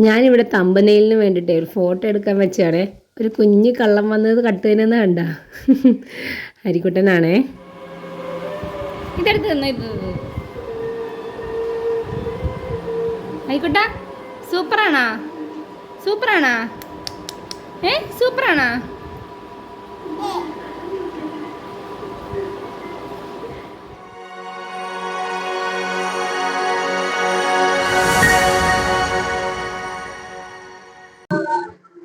ഞാനിവിടെ തമ്പനെയിലിന് വേണ്ടിയിട്ട് ഒരു ഫോട്ടോ എടുക്കാൻ വെച്ചാണേ. ഒരു കുഞ്ഞ് കള്ളം വന്നത് കട്ടുതന്നെന്ന് കണ്ട ഹരിക്കുട്ടനാണേ. ഇതെടുത്ത് തന്നെ ഇത് ഹരിക്കുട്ട സൂപ്പറാണാ സൂപ്പറാണാ സൂപ്പറാണാ?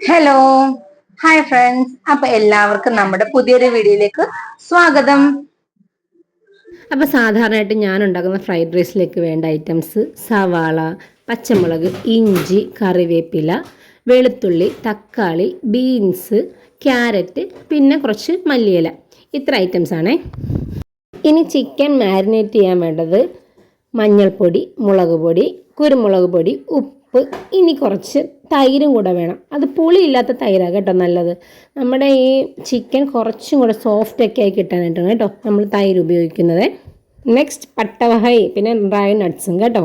ഹലോ ഹായ് ഫ്രണ്ട്സ്, അപ്പൊ എല്ലാവർക്കും നമ്മുടെ പുതിയൊരു വീഡിയോയിലേക്ക് സ്വാഗതം. അപ്പോൾ സാധാരണയായിട്ട് ഞാൻ ഉണ്ടാക്കുന്ന ഫ്രൈഡ് റൈസിലേക്ക് വേണ്ട ഐറ്റംസ് സവാള, പച്ചമുളക്, ഇഞ്ചി, കറിവേപ്പില, വെളുത്തുള്ളി, തക്കാളി, ബീൻസ്, ക്യാരറ്റ്, പിന്നെ കുറച്ച് മല്ലിയില, ഇത്ര ഐറ്റംസ് ആണേ. ഇനി ചിക്കൻ മാരിനേറ്റ് ചെയ്യാൻ വേണ്ടത് മഞ്ഞൾപ്പൊടി, മുളക് പൊടി, കുരുമുളക് പൊടി, ഉപ്പ്, ഇനി കുറച്ച് തൈരും കൂടെ വേണം. അത് പുളിയില്ലാത്ത തൈരാണ് കേട്ടോ നല്ലത്. നമ്മുടെ ഈ ചിക്കൻ കുറച്ചും കൂടെ സോഫ്റ്റൊക്കെ ആയി കിട്ടാനായിട്ടാണ് കേട്ടോ നമ്മൾ തൈര് ഉപയോഗിക്കുന്നത്. നെക്സ്റ്റ് പട്ടവഹൈ, പിന്നെ ഡ്രൈ നട്ട്സും കേട്ടോ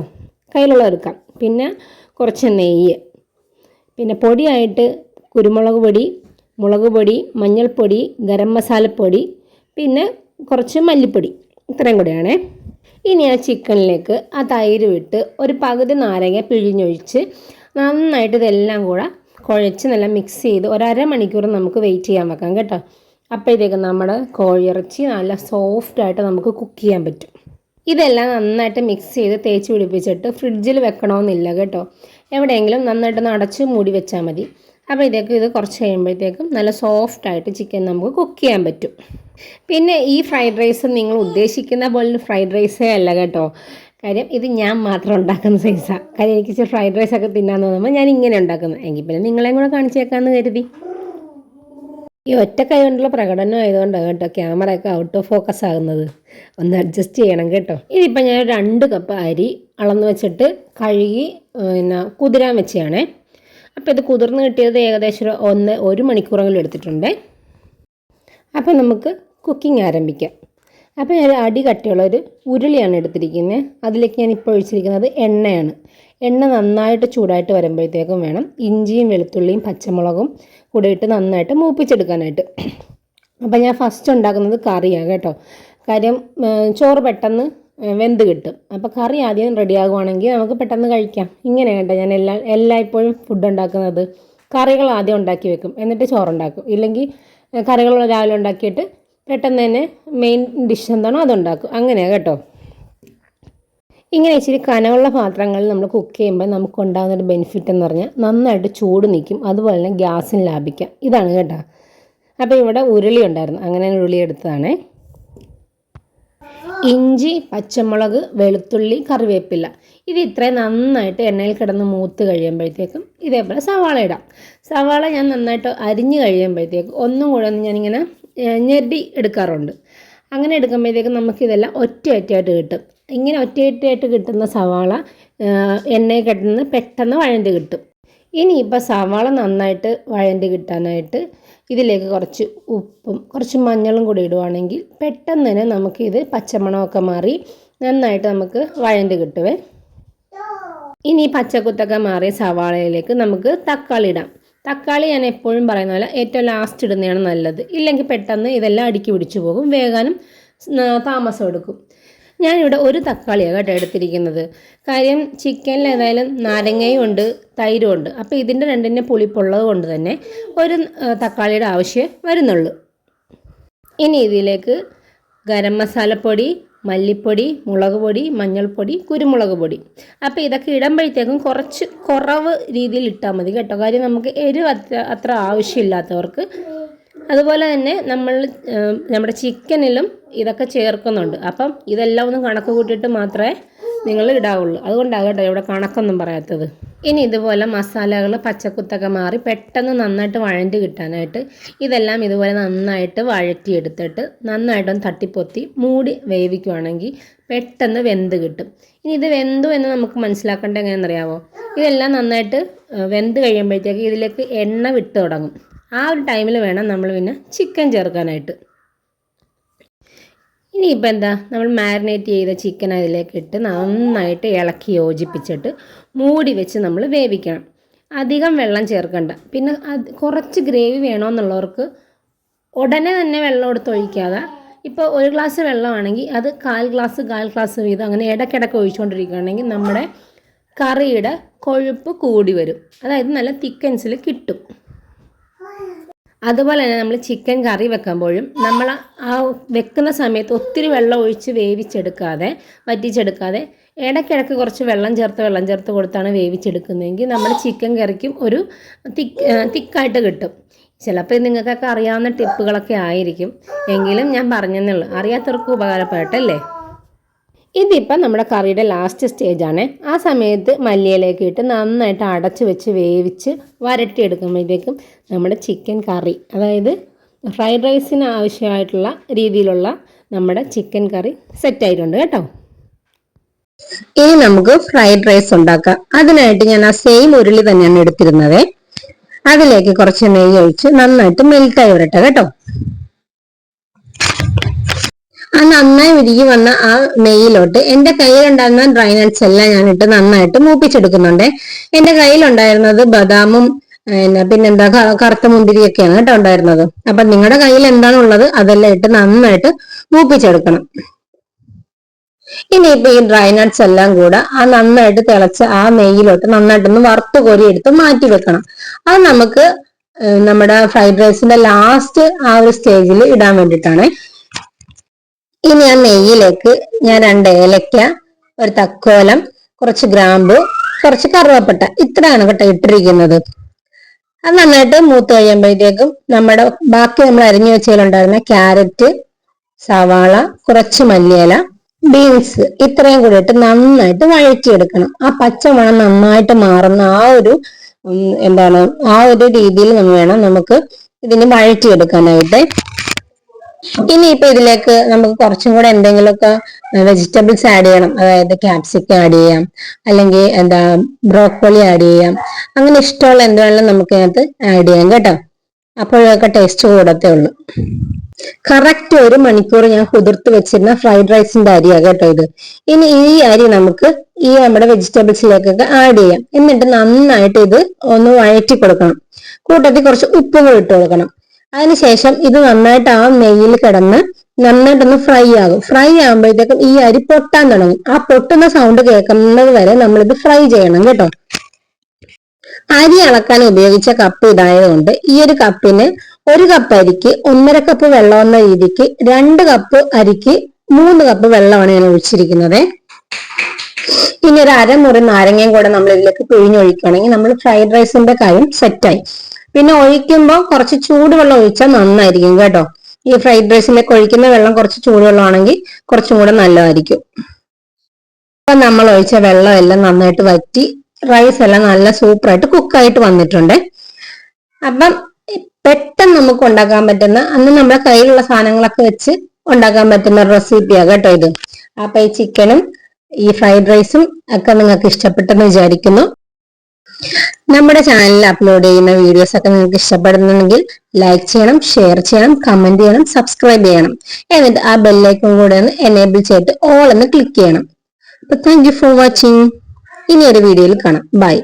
കയ്യിലുള്ള എടുക്കാം. പിന്നെ കുറച്ച് നെയ്യ്, പിന്നെ പൊടിയായിട്ട് കുരുമുളക് പൊടി, മുളക് പൊടി, മഞ്ഞൾപ്പൊടി, ഗരം മസാലപ്പൊടി, പിന്നെ കുറച്ച് മല്ലിപ്പൊടി, ഇത്രയും കൂടെയാണേ. ഇനി ആ ചിക്കനിലേക്ക് ആ തൈര് വിട്ട് ഒരു പകുതി നാരങ്ങ പിഴിഞ്ഞൊഴിച്ച് നന്നായിട്ട് ഇതെല്ലാം കൂടെ കുഴച്ച് നല്ല മിക്സ് ചെയ്ത് ഒരമണിക്കൂർ നമുക്ക് വെയിറ്റ് ചെയ്യാൻ വെക്കാം കേട്ടോ. അപ്പോഴത്തേക്ക് നമ്മുടെ കോഴിയിറച്ചി നല്ല സോഫ്റ്റായിട്ട് നമുക്ക് കുക്ക് ചെയ്യാൻ പറ്റും. ഇതെല്ലാം നന്നായിട്ട് മിക്സ് ചെയ്ത് തേച്ച് പിടിപ്പിച്ചിട്ട് ഫ്രിഡ്ജിൽ വെക്കണമെന്നില്ല കേട്ടോ. എവിടെയെങ്കിലും നന്നായിട്ടൊന്ന് അടച്ച് മൂടി വെച്ചാൽ മതി. അപ്പോഴത്തേക്കും ഇത് കുറച്ച് കഴിയുമ്പോഴത്തേക്കും നല്ല സോഫ്റ്റായിട്ട് ചിക്കൻ നമുക്ക് കുക്ക് ചെയ്യാൻ പറ്റും. പിന്നെ ഈ ഫ്രൈഡ് റൈസ് നിങ്ങൾ ഉദ്ദേശിക്കുന്ന പോലെ ഫ്രൈഡ് റൈസേ അല്ല കേട്ടോ. കാര്യം ഇത് ഞാൻ മാത്രം ഉണ്ടാക്കുന്ന സൈസാണ്. കാര്യം എനിക്ക് ഇച്ചിരി ഫ്രൈഡ് റൈസൊക്കെ തിന്നാൻ തോന്നുമ്പോൾ ഞാൻ ഇങ്ങനെ ഉണ്ടാക്കുന്നത്. എങ്കിൽ പിന്നെ നിങ്ങളെയും കൂടെ കാണിച്ചേക്കാമെന്ന് കരുതി. ഈ ഒറ്റ കൈ കൊണ്ടുള്ള പ്രകടനം ആയതുകൊണ്ടാണ് കേട്ടോ ക്യാമറയൊക്കെ ഔട്ട് ഓഫ് ഫോക്കസ് ആകുന്നത്. ഒന്ന് അഡ്ജസ്റ്റ് ചെയ്യണം കേട്ടോ. ഇതിപ്പോൾ ഞാൻ 2 കപ്പ് അരി അളന്ന് വെച്ചിട്ട് കഴുകി പിന്നെ കുതിരാൻ വെച്ചാണേ. അപ്പോൾ ഇത് കുതിർന്ന് കിട്ടിയത് ഏകദേശം 1 മണിക്കൂറെങ്കിലും എടുത്തിട്ടുണ്ട്. അപ്പോൾ നമുക്ക് കുക്കിംഗ് ആരംഭിക്കാം. അപ്പോൾ ഞാൻ അടി കട്ടിയുള്ളൊരു ഉരുളിയാണ് എടുത്തിരിക്കുന്നത്. അതിലേക്ക് ഞാൻ ഇപ്പോൾ ഒഴിച്ചിരിക്കുന്നത് എണ്ണയാണ്. എണ്ണ നന്നായിട്ട് ചൂടായിട്ട് വരുമ്പോഴത്തേക്കും വേണം ഇഞ്ചിയും വെളുത്തുള്ളിയും പച്ചമുളകും കൂടെ ഇട്ട് നന്നായിട്ട് മൂപ്പിച്ചെടുക്കാനായിട്ട്. അപ്പോൾ ഞാൻ ഫസ്റ്റ് ഉണ്ടാക്കുന്നത് കറിയാണ് കേട്ടോ. കാര്യം ചോറ് പെട്ടെന്ന് വെന്ത് കിട്ടും. അപ്പോൾ കറി ആദ്യം റെഡിയാകുവാണെങ്കിൽ നമുക്ക് പെട്ടെന്ന് കഴിക്കാം. ഇങ്ങനെ കേട്ടോ ഞാൻ എല്ലായ്പ്പോഴും ഫുഡ് ഉണ്ടാക്കുന്നത്. കറികൾ ആദ്യം ഉണ്ടാക്കി വെക്കും, എന്നിട്ട് ചോറുണ്ടാക്കും. ഇല്ലെങ്കിൽ കറികൾ രാവിലെ ഉണ്ടാക്കിയിട്ട് പെട്ടെന്ന് തന്നെ മെയിൻ ഡിഷ് എന്താണോ അതുണ്ടാക്കും. അങ്ങനെയാണ് കേട്ടോ. ഇങ്ങനെ ഇച്ചിരി കനമുള്ള പാത്രങ്ങളിൽ നമ്മൾ കുക്ക് ചെയ്യുമ്പോൾ നമുക്കുണ്ടാകുന്നൊരു ബെനിഫിറ്റ് എന്ന് പറഞ്ഞാൽ നന്നായിട്ട് ചൂട് നിൽക്കും, അതുപോലെ തന്നെ ഗ്യാസിന് ലാഭിക്കാം. ഇതാണ് കേട്ടോ. അപ്പോൾ ഇവിടെ ഉരുളി ഉണ്ടായിരുന്നു, അങ്ങനെ ഉരുളി എടുത്തതാണേ. ഇഞ്ചി, പച്ചമുളക്, വെളുത്തുള്ളി, കറിവേപ്പില, ഇത് ഇത്രയും നന്നായിട്ട് എണ്ണയിൽ കിടന്ന് മൂത്ത് കഴിയുമ്പോഴത്തേക്കും ഇതേപോലെ സവാള ഇടാം. സവാള ഞാൻ നന്നായിട്ട് അരിഞ്ഞ് കഴിയുമ്പോഴത്തേക്കും ഒന്നും കൂടെ ഞാനിങ്ങനെ ഞെരടി എടുക്കാറുണ്ട്. അങ്ങനെ എടുക്കുമ്പോഴത്തേക്കും നമുക്കിതെല്ലാം ഒറ്റയായിട്ട് കിട്ടും. ഇങ്ങനെ ഒറ്റയായിട്ട് കിട്ടുന്ന സവാള എണ്ണയിൽ കിടന്ന് പെട്ടെന്ന് വഴണ്ട് കിട്ടും. ഇനിയിപ്പോൾ സവാള നന്നായിട്ട് വഴണ്ട് കിട്ടാനായിട്ട് ഇതിലേക്ക് കുറച്ച് ഉപ്പും കുറച്ച് മഞ്ഞളും കൂടി ഇടുവാണെങ്കിൽ പെട്ടെന്ന് തന്നെ നമുക്കിത് പച്ചമണമൊക്കെ മാറി നന്നായിട്ട് നമുക്ക് വഴണ്ട് കിട്ടുവേ. ഇനി പച്ചക്കുത്തൊക്കെ മാറിയ സവാളയിലേക്ക് നമുക്ക് തക്കാളി ഇടാം. തക്കാളി ഞാൻ എപ്പോഴും പറയുന്ന പോലെ ഏറ്റവും ലാസ്റ്റ് ഇടുന്നതാണ് നല്ലത്. ഇല്ലെങ്കിൽ പെട്ടെന്ന് ഇതെല്ലാം അടുക്കി പിടിച്ചു പോകും, വേകാനും താമസം എടുക്കും. ഞാനിവിടെ 1 തക്കാളിയാണ് കേട്ടോ എടുത്തിരിക്കുന്നത്. കാര്യം ചിക്കനിൽ ഏതായാലും നാരങ്ങയും ഉണ്ട് തൈരും ഉണ്ട്. അപ്പോൾ ഇതിൻ്റെ രണ്ടിൻ്റെ പുളിപ്പുള്ളത് കൊണ്ട് തന്നെ 1 തക്കാളിയുടെ ആവശ്യം വരുന്നുള്ളൂ. ഇനി ഇതിലേക്ക് ഗരം മസാലപ്പൊടി, മല്ലിപ്പൊടി, മുളക് പൊടി, മഞ്ഞൾപ്പൊടി, കുരുമുളക് പൊടി, അപ്പോൾ ഇതൊക്കെ ഇടുമ്പോഴത്തേക്കും കുറച്ച് കുറവ് രീതിയിൽ ഇട്ടാൽ മതി കേട്ടോ. കാര്യം നമുക്ക് എരിവ് അത്ര ആവശ്യമില്ലാത്തവർക്ക്. അതുപോലെ തന്നെ നമ്മുടെ ചിക്കനിലും ഇതൊക്കെ ചേർക്കുന്നുണ്ട്. അപ്പം ഇതെല്ലാം ഒന്ന് കണക്ക് കൂട്ടിയിട്ട് മാത്രമേ നിങ്ങൾ ഇടാവുള്ളൂ. അതുകൊണ്ടാണ് കേട്ടോ ഇവിടെ കണക്കൊന്നും പറയാത്തത്. ഇനി ഇതുപോലെ മസാലകൾ പച്ചക്കുത്തൊക്കെ മാറി പെട്ടെന്ന് നന്നായിട്ട് വഴണ്ട് കിട്ടാനായിട്ട് ഇതെല്ലാം ഇതുപോലെ നന്നായിട്ട് വഴറ്റിയെടുത്തിട്ട് നന്നായിട്ടൊന്ന് തട്ടിപ്പൊത്തി മൂടി വേവിക്കുവാണെങ്കിൽ പെട്ടെന്ന് വെന്ത് കിട്ടും. ഇനി ഇത് വെന്തു എന്ന് നമുക്ക് മനസ്സിലാക്കേണ്ടത് എങ്ങനെയെന്നറിയാമോ? ഇതെല്ലാം നന്നായിട്ട് വെന്ത് കഴിയുമ്പോഴത്തേക്ക് ഇതിലേക്ക് എണ്ണ വിട്ട് തുടങ്ങും. ആ ഒരു ടൈമിൽ വേണം നമ്മൾ പിന്നെ ചിക്കൻ ചേർക്കാനായിട്ട്. ഇനിയിപ്പോൾ എന്താ, നമ്മൾ മാരിനേറ്റ് ചെയ്ത ചിക്കൻ അതിലേക്ക് ഇട്ട് നന്നായിട്ട് ഇളക്കി യോജിപ്പിച്ചിട്ട് മൂടി വെച്ച് നമ്മൾ വേവിക്കണം. അധികം വെള്ളം ചേർക്കണ്ട. പിന്നെ കുറച്ച് ഗ്രേവി വേണമെന്നുള്ളവർക്ക് ഉടനെ തന്നെ വെള്ളം എടുത്ത് ഒഴിക്കാതെ, ഇപ്പോൾ 1 ഗ്ലാസ് വെള്ളമാണെങ്കിൽ അത് 1/4 ഗ്ലാസ് വീതം അങ്ങനെ ഇടയ്ക്കിടയ്ക്ക് ഒഴിച്ചുകൊണ്ടിരിക്കുകയാണെങ്കിൽ നമ്മുടെ കറിയുടെ കൊഴുപ്പ് കൂടി വരും, അതായത് നല്ല തിക്കൻസിൽ കിട്ടും. അതുപോലെ തന്നെ നമ്മൾ ചിക്കൻ കറി വെക്കുമ്പോഴും നമ്മൾ ആ വെക്കുന്ന സമയത്ത് ഒത്തിരി വെള്ളം ഒഴിച്ച് വറ്റിച്ചെടുക്കാതെ ഇടയ്ക്കിടയ്ക്ക് കുറച്ച് വെള്ളം ചേർത്ത് കൊടുത്താണ് വേവിച്ചെടുക്കുന്നതെങ്കിൽ നമ്മുടെ ചിക്കൻ കറിക്കും ഒരു തിക്കായിട്ട് കിട്ടും. ചിലപ്പോൾ നിങ്ങൾക്കൊക്കെ അറിയാവുന്ന ടിപ്പുകളൊക്കെ ആയിരിക്കും, എങ്കിലും ഞാൻ പറഞ്ഞെന്നുള്ളൂ, അറിയാത്തവർക്ക് ഉപകാരപ്പെട്ടല്ലേ. ഇതിപ്പം നമ്മുടെ കറിയുടെ ലാസ്റ്റ് സ്റ്റേജാണ്. ആ സമയത്ത് മല്ലിയിലേക്ക് ഇട്ട് നന്നായിട്ട് അടച്ച് വെച്ച് വേവിച്ച് വരട്ടിയെടുക്കുമ്പോഴത്തേക്കും നമ്മുടെ ചിക്കൻ കറി, അതായത് ഫ്രൈഡ് റൈസിന് ആവശ്യമായിട്ടുള്ള രീതിയിലുള്ള നമ്മുടെ ചിക്കൻ കറി സെറ്റായിട്ടുണ്ട് കേട്ടോ. ഇനി നമുക്ക് ഫ്രൈഡ് റൈസ് ഉണ്ടാക്കാം. അതിനായിട്ട് ഞാൻ ആ സെയിം ഉരുളി തന്നെയാണ് എടുത്തിരുന്നത്. അതിലേക്ക് കുറച്ച് നെയ്യ് ഒഴിച്ച് നന്നായിട്ട് മെൽറ്റായി വരട്ടെ കേട്ടോ. ആ നന്നായി ഉരുകി വന്ന ആ നെയ്യിലോട്ട് എൻ്റെ കയ്യിലുണ്ടായിരുന്ന ഡ്രൈ നട്ട്സ് എല്ലാം ഞാൻ ഇട്ട് നന്നായിട്ട് മൂപ്പിച്ചെടുക്കുന്നുണ്ട്. എൻ്റെ കയ്യിലുണ്ടായിരുന്നത് ബദാമും പിന്നെന്താ കറുത്ത മുന്തിരിയൊക്കെയാണ് കേട്ടോ ഉണ്ടായിരുന്നത്. അപ്പൊ നിങ്ങളുടെ കയ്യിൽ എന്താണുള്ളത് അതെല്ലാം ഇട്ട് നന്നായിട്ട് മൂപ്പിച്ചെടുക്കണം. ഇനിയിപ്പോ ഈ ഡ്രൈ നട്ട്സ് എല്ലാം കൂടെ ആ നന്നായിട്ട് തിളച്ച ആ നെയ്യിലോട്ട് നന്നായിട്ടൊന്ന് വറുത്ത് കോരി എടുത്ത് മാറ്റി വെക്കണം. അത് നമുക്ക് നമ്മുടെ ഫ്രൈഡ് റൈസിന്റെ ലാസ്റ്റ് ആ ഒരു സ്റ്റേജിൽ ഇടാൻ വേണ്ടിയിട്ടാണ്. ഇനി ആ നെയ്യിലേക്ക് ഞാൻ 2 ഏലക്ക, ഒരു തക്കോലം, കുറച്ച് ഗ്രാമ്പു, കുറച്ച് കറുവപ്പട്ട, ഇത്രയാണ് കേട്ടോ ഇട്ടിരിക്കുന്നത്. അത് നന്നായിട്ട് മൂത്ത് കഴിയുമ്പോഴത്തേക്കും നമ്മുടെ ബാക്കി നമ്മൾ അരിഞ്ഞു വെച്ചതിലുണ്ടായിരുന്ന ക്യാരറ്റ്, സവാള, കുറച്ച് മല്ലിയില, ബീൻസ് ഇത്രയും കൂടി ഇട്ട് നന്നായിട്ട് വഴറ്റിയെടുക്കണം. ആ പച്ചമണം നന്നായിട്ട് മാറുന്ന ആ ഒരു ആ ഒരു രീതിയിൽ വേണം നമുക്ക് ഇതിന് വഴറ്റിയെടുക്കാനായിട്ട്. ഇനിയിപ്പോ ഇതിലേക്ക് നമുക്ക് കുറച്ചും കൂടെ എന്തെങ്കിലുമൊക്കെ വെജിറ്റബിൾസ് ആഡ് ചെയ്യണം, അതായത് ക്യാപ്സിക്കം ആഡ് ചെയ്യാം, അല്ലെങ്കിൽ ബ്രോക്കോളി ആഡ് ചെയ്യാം, അങ്ങനെ ഇഷ്ടമുള്ള എന്തെങ്കിലും നമുക്ക് അതിനകത്ത് ആഡ് ചെയ്യാം കേട്ടോ. അപ്പോഴൊക്കെ ടേസ്റ്റ് കൂടത്തേ ഉള്ളൂ. കറക്റ്റ് 1 മണിക്കൂർ ഞാൻ കുതിർത്ത് വെച്ചിരുന്ന ഫ്രൈഡ് റൈസിന്റെ അരിയാണ് കേട്ടോ ഇത്. ഇനി ഈ അരി നമുക്ക് ഈ നമ്മുടെ വെജിറ്റബിൾസിലേക്കൊക്കെ ആഡ് ചെയ്യാം. എന്നിട്ട് നന്നായിട്ട് ഇത് ഒന്ന് വഴറ്റി കൊടുക്കണം. കൂട്ടത്തിൽ കുറച്ച് ഉപ്പും കൂടി ഇട്ട് കൊടുക്കണം. അതിനുശേഷം ഇത് നന്നായിട്ട് ആ നെയ്യിൽ കിടന്ന് നന്നായിട്ടൊന്ന് ഫ്രൈ ആകും. ഫ്രൈ ആകുമ്പോഴത്തേക്കും ഈ അരി പൊട്ടാൻ തുടങ്ങും. ആ പൊട്ടുന്ന സൗണ്ട് കേൾക്കുന്നത് വരെ നമ്മളിത് ഫ്രൈ ചെയ്യണം കേട്ടോ. അരി അളക്കാൻ ഉപയോഗിച്ച കപ്പ് ഇതായതുകൊണ്ട് ഈ ഒരു കപ്പിന് 1 കപ്പ് അരിക്ക് 1.5 കപ്പ് വെള്ളം എന്ന രീതിക്ക് 2 കപ്പ് അരിക്ക് 3 കപ്പ് വെള്ളമാണ് ഞാൻ ഒഴിച്ചിരിക്കുന്നത്. ഇനി ഒരു അരമുറി നാരങ്ങയും കൂടെ നമ്മൾ ഇതിലേക്ക് പിഴിഞ്ഞൊഴിക്കുകയാണെങ്കിൽ നമ്മൾ ഫ്രൈഡ് റൈസിന്റെ കാര്യം സെറ്റായി. പിന്നെ ഒഴിക്കുമ്പോൾ കുറച്ച് ചൂടുവെള്ളം ഒഴിച്ചാൽ നന്നായിരിക്കും കേട്ടോ. ഈ ഫ്രൈഡ് റൈസിലേക്ക് ഒഴിക്കുന്ന വെള്ളം കുറച്ച് ചൂടുവെള്ളമാണെങ്കിൽ കുറച്ചും കൂടെ നല്ലതായിരിക്കും. അപ്പൊ നമ്മൾ ഒഴിച്ച വെള്ളം എല്ലാം നന്നായിട്ട് വറ്റി റൈസ് എല്ലാം നല്ല സൂപ്പറായിട്ട് കുക്കായിട്ട് വന്നിട്ടുണ്ട്. അപ്പം പെട്ടെന്ന് നമുക്ക് ഉണ്ടാക്കാൻ പറ്റുന്ന, അന്ന് നമ്മുടെ കയ്യിലുള്ള സാധനങ്ങളൊക്കെ വെച്ച് ഉണ്ടാക്കാൻ പറ്റുന്ന റെസിപ്പിയാണ് കേട്ടോ ഇത്. അപ്പൊ ഈ ചിക്കനും ഈ ഫ്രൈഡ് റൈസും ഒക്കെ നിങ്ങൾക്ക് ഇഷ്ടപ്പെട്ടെന്ന് വിചാരിക്കുന്നു. നമ്മുടെ ചാനലിൽ അപ്ലോഡ് ചെയ്യുന്ന വീഡിയോസ് ഒക്കെ നിങ്ങൾക്ക് ഇഷ്ടപ്പെടുന്നുണ്ടെങ്കിൽ ലൈക്ക് ചെയ്യണം, ഷെയർ ചെയ്യണം, കമന്റ് ചെയ്യണം, സബ്സ്ക്രൈബ് ചെയ്യണം. എന്നിട്ട് ആ ബെല്ലൈക്കൺ കൂടെ ഒന്ന് എനേബിൾ ചെയ്തിട്ട് ഓൾ എന്ന് ക്ലിക്ക് ചെയ്യണം. അപ്പൊ താങ്ക് യു ഫോർ വാച്ചിങ്. ഇനി ഒരു വീഡിയോയിൽ കാണാം. ബൈ.